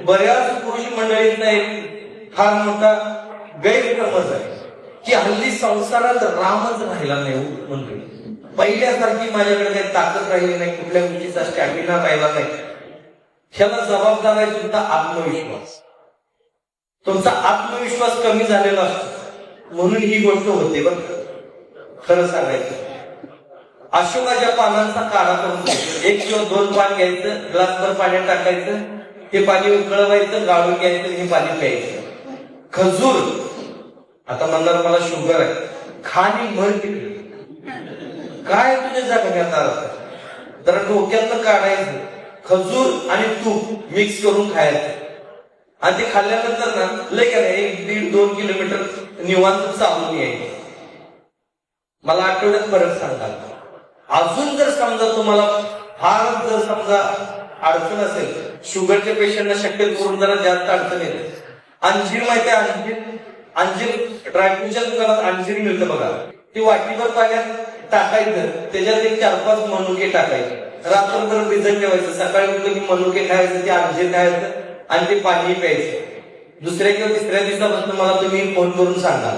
बऱ्याच पुरुष मंडळींना एक फार मोठा गैरसमज आहे की हल्ली संसारात रामच राहिला नाही मंडळी. पहिल्यासारखी माझ्याकडे काही ताकद राहिली नाही, कुठल्या गोष्टीचा स्टॅमिना राहिला नाही. ह्याला जबाबदार आहे तुमचा आत्मविश्वास. तुमचा आत्मविश्वास कमी झालेला असतो म्हणून ही गोष्ट होते. बरं खरं सांगायचं, अशोकाच्या पानांचा काढा करून घ्यायचं. 1 किंवा 2 पान घ्यायचं, ग्लासभर पाण्यात टाकायचं, ते पाणी उकळवायचं, गाळून घ्यायचं, हे पाणी प्यायचं. खजूर, आता म्हणणार मला शुगर आहे, खाणी मर तिकडे काय तुझ्या जगण्यात आलं, जरा डोक्यातलं काढायचं. खजूर आणि तूप मिक्स करून खायचं आणि ते खाल्ल्यानंतर ना लय काय 1-1.5-2 किलोमीटर निवांत चालून यायचं. मला आठवड्यात परत सांगाल. अजून जर समजा तुम्हाला फार जर समजा अडचण असेल, शुगरच्या पेशंटला शक्य करून जरा जास्त अडचण येते, अंजीर माहिती आहे, अंजीर ड्रायफ्रूटच्या दुकानात अंजीर मिळतं बघा. ती वाटीभर पाण्यात टाकायचं, त्याच्यात एक 4-5 मनुके टाकायचे, रात्रभर भिजत ठेवायचं, सकाळी उठलं की मनुके खायचं, ते अंजीर खायचं आणि ते पाणी प्यायचं. दुसऱ्या किंवा तिसऱ्या दिवसापासून मला तुम्ही फोन करून सांगा